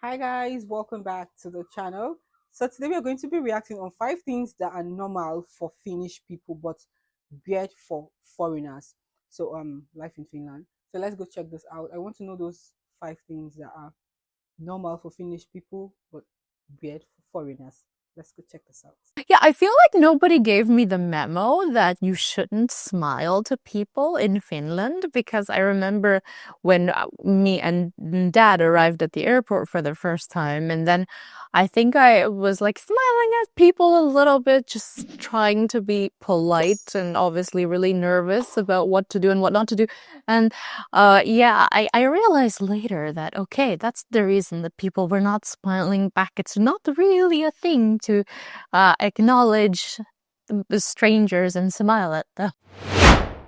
Hi guys, welcome back to the channel. So today we are going to be reacting on 5 things that are normal for Finnish people but weird for foreigners. So life in Finland. So let's go check this out. I want to know those 5 things that are normal for Finnish people but weird for foreigners. Let's go check this out. Yeah, I feel like nobody gave me the memo that you shouldn't smile to people in Finland because I remember when me and dad arrived at the airport for the first time, and then I think I was like smiling at people a little bit, just trying to be polite and obviously really nervous about what to do and what not to do. And yeah, I realized later that, okay, that's the reason that people were not smiling back. It's not really a thing to acknowledge the strangers and smile at them.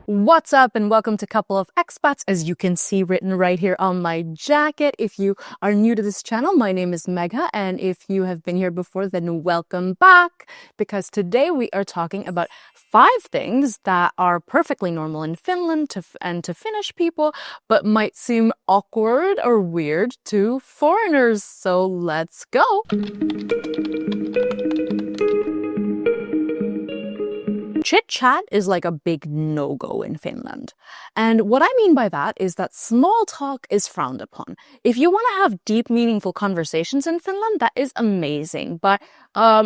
What's up and welcome to Couple of Expats, as you can see written right here on my jacket. If you are new to this channel, my name is Megha, and if you have been here before, then welcome back, because today we are talking about 5 things that are perfectly normal in Finland and to Finnish people, but might seem awkward or weird to foreigners. So let's go! Chit chat is like a big no-go in Finland. And what I mean by that is that small talk is frowned upon. If you want to have deep, meaningful conversations in Finland, that is amazing. But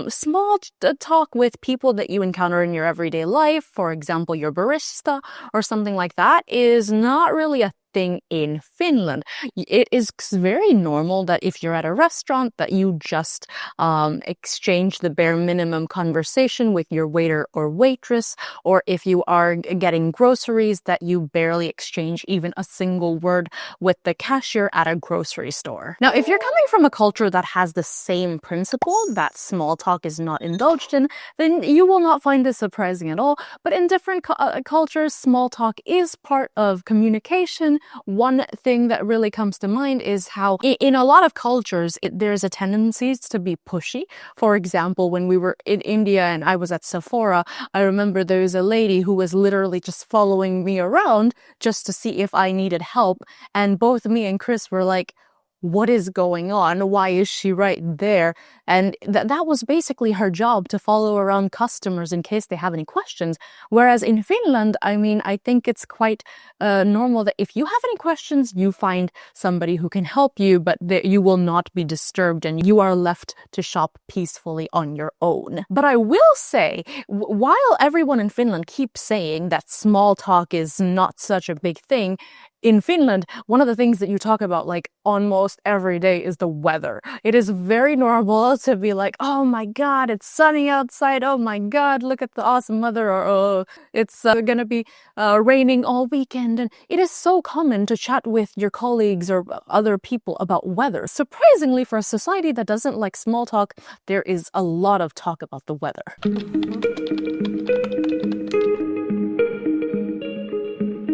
small talk with people that you encounter in your everyday life, for example, your barista or something like that, is not really a thing in Finland. It is very normal that if you're at a restaurant that you just exchange the bare minimum conversation with your waiter or waitress, or if you are getting groceries that you barely exchange even a single word with the cashier at a grocery store. Now, if you're coming from a culture that has the same principle, that small talk is not indulged in, then you will not find this surprising at all. But in different cultures, small talk is part of communication. One thing that really comes to mind is how in a lot of cultures, there's a tendency to be pushy. For example, when we were in India and I was at Sephora, I remember there was a lady who was literally just following me around just to see if I needed help. And both me and Chris were like, what is going on? Why is she right there? And that was basically her job, to follow around customers in case they have any questions. Whereas in Finland, I mean, I think it's quite normal that if you have any questions, you find somebody who can help you, but that you will not be disturbed and you are left to shop peacefully on your own. But I will say, while everyone in Finland keeps saying that small talk is not such a big thing, in Finland, one of the things that you talk about like almost every day is the weather. It is very normal to be like, oh my God, it's sunny outside. Oh my God, look at the awesome weather. Or oh, it's gonna be raining all weekend. And it is so common to chat with your colleagues or other people about weather. Surprisingly, for a society that doesn't like small talk, there is a lot of talk about the weather.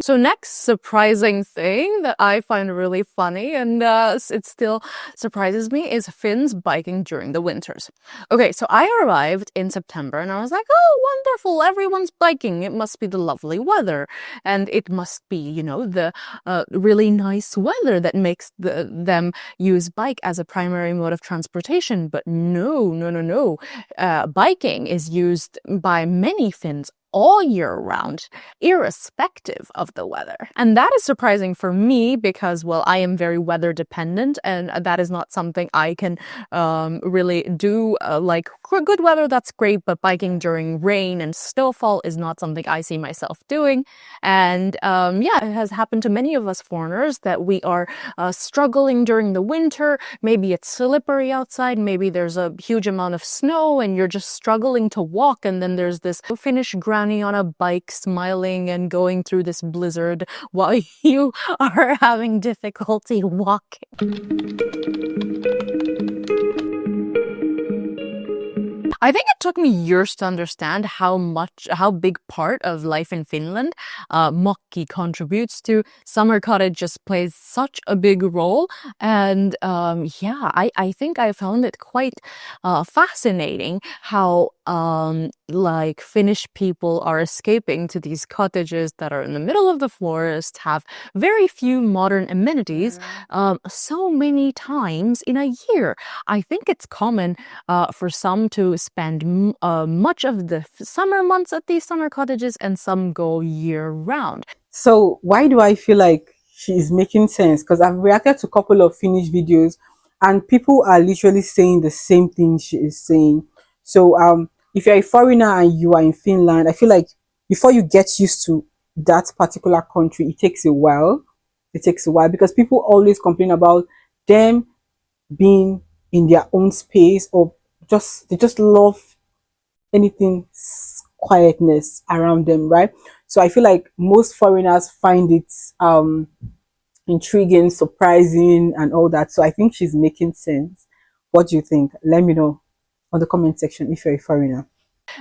So next surprising thing that I find really funny, and it still surprises me, is Finns biking during the winters. Okay, so I arrived in September and I was like, oh, wonderful, everyone's biking. It must be the lovely weather. And it must be, you know, the really nice weather that makes them use bike as a primary mode of transportation. But no. Biking is used by many Finns all year round, irrespective of the weather. And that is surprising for me because, well, I am very weather dependent, and that is not something I can really do. Like, good weather, that's great, but biking during rain and snowfall is not something I see myself doing. And yeah, it has happened to many of us foreigners that we are struggling during the winter. Maybe it's slippery outside, maybe there's a huge amount of snow and you're just struggling to walk, and then there's this Finnish granny on a bike smiling and going through this blizzard while you are having difficulty walking. I think it took me years to understand how big part of life in Finland Mokki contributes to. Summer cottage just plays such a big role. And yeah, I think I found it quite fascinating how like Finnish people are escaping to these cottages that are in the middle of the forest, have very few modern amenities, so many times in a year. I think it's common for some to spend much of the summer months at these summer cottages, and some go year round. So why do I feel like she is making sense? Because I've reacted to a couple of Finnish videos and people are literally saying the same thing she is saying. So if you're a foreigner and you are in Finland, I feel like before you get used to that particular country, it takes a while. It takes a while because people always complain about them being in their own space, or just they just love anything quietness around them, right? So I feel like most foreigners find it intriguing, surprising, and all that. So I think she's making sense. What do you think? Let me know on the comment section if you're a foreigner.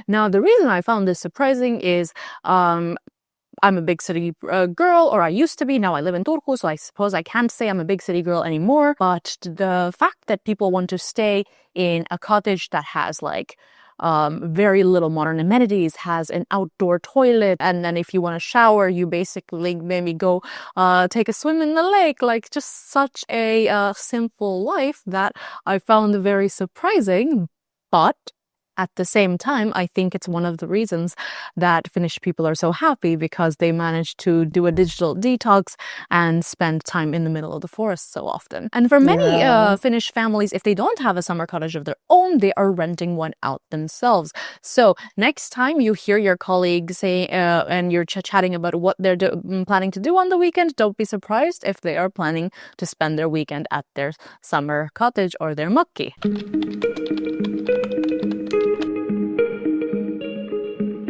Now, the reason I found this surprising is I'm a big city girl, or I used to be. Now I live in Turku, so I suppose I can't say I'm a big city girl anymore. But the fact that people want to stay in a cottage that has like very little modern amenities, has an outdoor toilet, and then if you want to shower, you basically maybe go take a swim in the lake. Like, just such a simple life that I found very surprising. But at the same time, I think it's one of the reasons that Finnish people are so happy, because they manage to do a digital detox and spend time in the middle of the forest so often. And for many Yeah. Finnish families, if they don't have a summer cottage of their own, they are renting one out themselves. So next time you hear your colleagues say and you're chatting about what they're planning to do on the weekend, don't be surprised if they are planning to spend their weekend at their summer cottage or their mokki.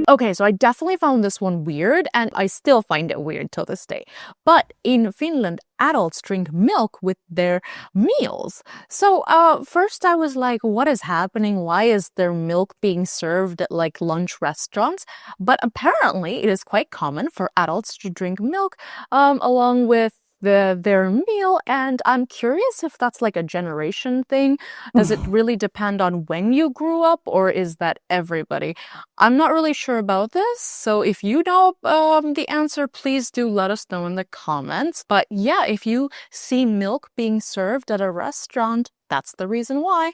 Okay, so I definitely found this one weird, and I still find it weird till this day. But in Finland, adults drink milk with their meals. So first I was like, what is happening? Why is there milk being served at like lunch restaurants? But apparently it is quite common for adults to drink milk along with their meal, and I'm curious if that's like a generation thing. Does it really depend on when you grew up, or is that everybody? I'm not really sure about this, so if you know the answer, please do let us know in the comments. But yeah, if you see milk being served at a restaurant, that's the reason why.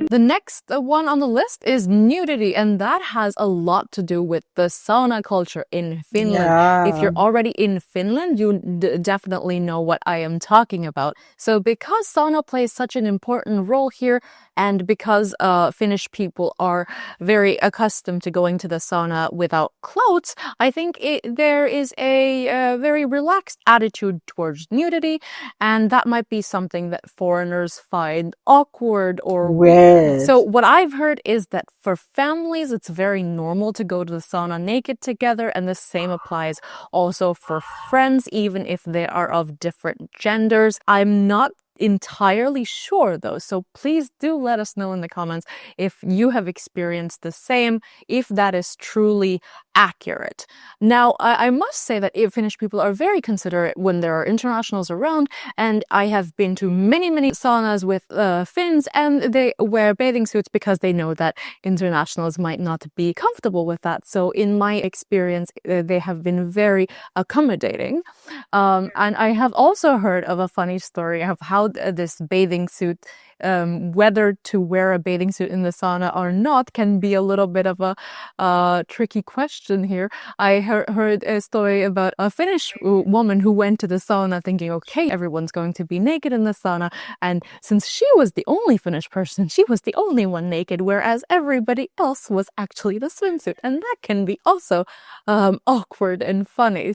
The next one on the list is nudity, and that has a lot to do with the sauna culture in Finland. If Yeah. you're already in Finland, you definitely know what I am talking about. So because sauna plays such an important role here, and because Finnish people are very accustomed to going to the sauna without clothes, I think there is a very relaxed attitude towards nudity, and that might be something that foreigners find awkward or weird. So what I've heard is that for families, it's very normal to go to the sauna naked together, and the same applies also for friends, even if they are of different genders. I'm not entirely sure though, so please do let us know in the comments if you have experienced the same, if that is truly accurate. Now, I must say that Finnish people are very considerate when there are internationals around, and I have been to many saunas with Finns, and they wear bathing suits because they know that internationals might not be comfortable with that. So in my experience, they have been very accommodating. And I have also heard of a funny story of how this bathing suit, whether to wear a bathing suit in the sauna or not, can be a little bit of a tricky question here. I heard a story about a Finnish woman who went to the sauna thinking, okay, everyone's going to be naked in the sauna. And since she was the only Finnish person, she was the only one naked, whereas everybody else was actually the swimsuit. And that can be also awkward and funny.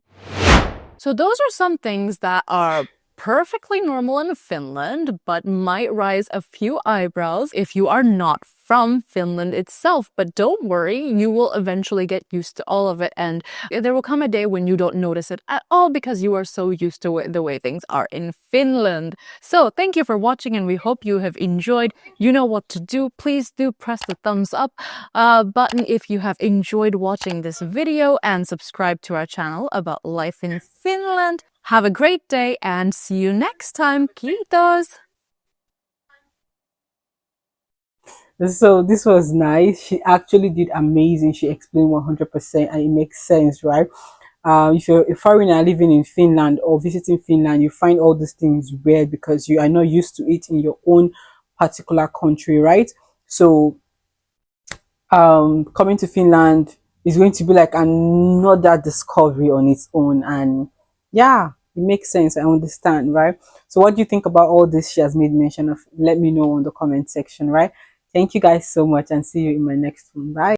So those are some things that are perfectly normal in Finland, but might raise a few eyebrows if you are not from Finland itself. But don't worry, you will eventually get used to all of it, and there will come a day when you don't notice it at all because you are so used to the way things are in Finland. So thank you for watching, and we hope you have enjoyed. You know what to do. Please do press the thumbs up button if you have enjoyed watching this video, and subscribe to our channel about life in Finland. Have a great day and see you next time. Kiitos! So this was nice. She actually did amazing. She explained 100% and it makes sense, right? If you're a foreigner living in Finland or visiting Finland, you find all these things weird because you are not used to it in your own particular country, right? So coming to Finland is going to be like another discovery on its own. And yeah, it makes sense. I understand, right? So what do you think about all this she has made mention of? Let me know in the comment section, right? Thank you guys so much and see you in my next one. Bye.